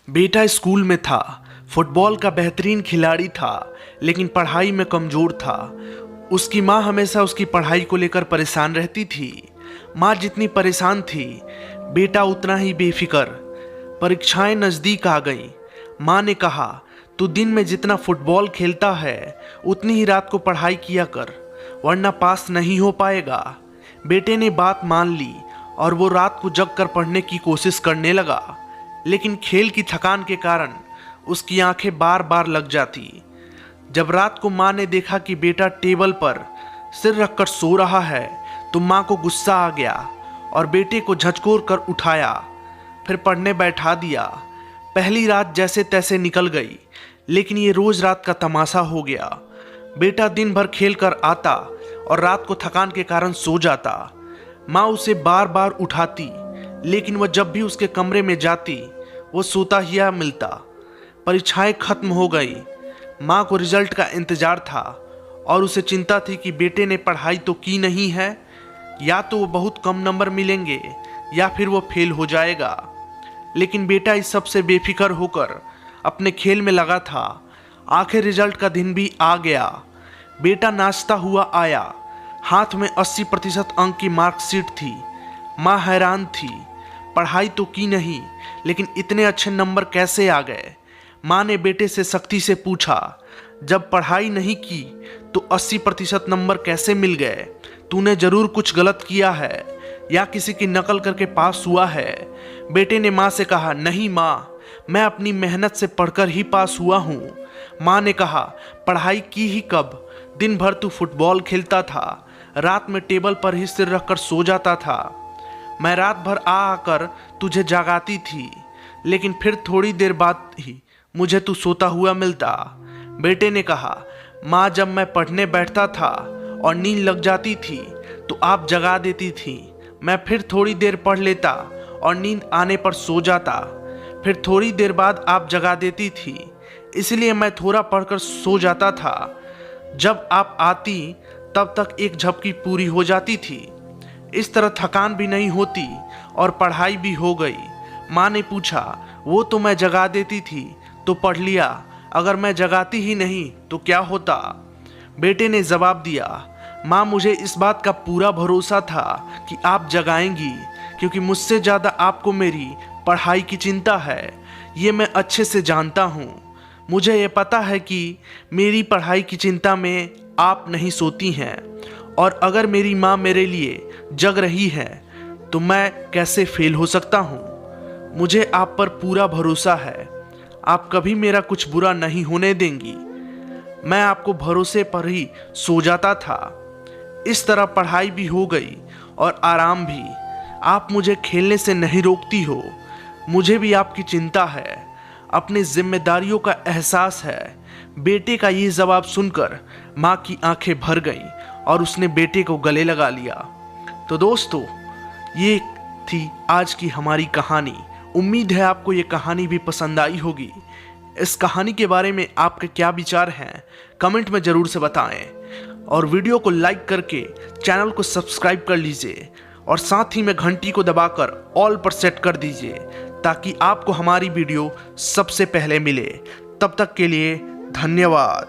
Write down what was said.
बेटा स्कूल में था, फुटबॉल का बेहतरीन खिलाड़ी था, लेकिन पढ़ाई में कमज़ोर था। उसकी माँ हमेशा उसकी पढ़ाई को लेकर परेशान रहती थी। माँ जितनी परेशान थी, बेटा उतना ही बेफिक्र। परीक्षाएं नज़दीक आ गईं। माँ ने कहा, तू दिन में जितना फुटबॉल खेलता है, उतनी ही रात को पढ़ाई किया कर, वरना पास नहीं हो पाएगा। बेटे ने बात मान ली और वो रात को जग कर पढ़ने की कोशिश करने लगा, लेकिन खेल की थकान के कारण उसकी आंखें बार बार लग जाती। जब रात को माँ ने देखा कि बेटा टेबल पर सिर रखकर सो रहा है, तो माँ को गुस्सा आ गया और बेटे को झकझोर कर उठाया, फिर पढ़ने बैठा दिया। पहली रात जैसे तैसे निकल गई, लेकिन ये रोज रात का तमाशा हो गया। बेटा दिन भर खेल कर आता और रात को थकान के कारण सो जाता। माँ उसे बार बार उठाती, लेकिन वह जब भी उसके कमरे में जाती, वो सोता ही मिलता। परीक्षाएं खत्म हो गई। माँ को रिजल्ट का इंतजार था और उसे चिंता थी कि बेटे ने पढ़ाई तो की नहीं है, या तो वो बहुत कम नंबर मिलेंगे या फिर वो फेल हो जाएगा। लेकिन बेटा इस सब से बेफिक्र होकर अपने खेल में लगा था। आखिर रिजल्ट का दिन भी आ गया। बेटा नाचता हुआ आया, हाथ में 80% अंक की मार्कशीट थी। माँ हैरान थी, पढ़ाई तो की नहीं, लेकिन इतने अच्छे नंबर कैसे आ गए। माँ ने बेटे से सख्ती से पूछा, जब पढ़ाई नहीं की तो 80% नंबर कैसे मिल गए? तूने जरूर कुछ गलत किया है या किसी की नकल करके पास हुआ है। बेटे ने माँ से कहा, नहीं माँ, मैं अपनी मेहनत से पढ़कर ही पास हुआ हूँ। माँ ने कहा, पढ़ाई की ही कब? दिन भर तू फुटबॉल खेलता था, रात में टेबल पर ही सिर रखकर सो जाता था। मैं रात भर आकर तुझे जगाती थी, लेकिन फिर थोड़ी देर बाद ही मुझे तू सोता हुआ मिलता। बेटे ने कहा, माँ, जब मैं पढ़ने बैठता था और नींद लग जाती थी तो आप जगा देती थी। मैं फिर थोड़ी देर पढ़ लेता और नींद आने पर सो जाता। फिर थोड़ी देर बाद आप जगा देती थी, इसलिए मैं थोड़ा पढ़कर सो जाता था। जब आप आती तब तक एक झपकी पूरी हो जाती थी। इस तरह थकान भी नहीं होती और पढ़ाई भी हो गई। माँ ने पूछा, वो तो मैं जगा देती थी तो पढ़ लिया, अगर मैं जगाती ही नहीं तो क्या होता? बेटे ने जवाब दिया, माँ, मुझे इस बात का पूरा भरोसा था कि आप जगाएंगी, क्योंकि मुझसे ज़्यादा आपको मेरी पढ़ाई की चिंता है। ये मैं अच्छे से जानता हूँ। मुझे ये पता है कि मेरी पढ़ाई की चिंता में आप नहीं सोती हैं, और अगर मेरी माँ मेरे लिए जग रही है तो मैं कैसे फेल हो सकता हूँ। मुझे आप पर पूरा भरोसा है, आप कभी मेरा कुछ बुरा नहीं होने देंगी। मैं आपको भरोसे पर ही सो जाता था। इस तरह पढ़ाई भी हो गई और आराम भी। आप मुझे खेलने से नहीं रोकती हो। मुझे भी आपकी चिंता है, अपनी जिम्मेदारियों का एहसास है। बेटे का ये जवाब सुनकर माँ की आंखें भर गईं और उसने बेटे को गले लगा लिया। तो दोस्तों, ये थी आज की हमारी कहानी। उम्मीद है आपको ये कहानी भी पसंद आई होगी। इस कहानी के बारे में आपके क्या विचार हैं, कमेंट में ज़रूर से बताएं, और वीडियो को लाइक करके चैनल को सब्सक्राइब कर लीजिए, और साथ ही में घंटी को दबाकर ऑल पर सेट कर दीजिए, ताकि आपको हमारी वीडियो सबसे पहले मिले। तब तक के लिए धन्यवाद।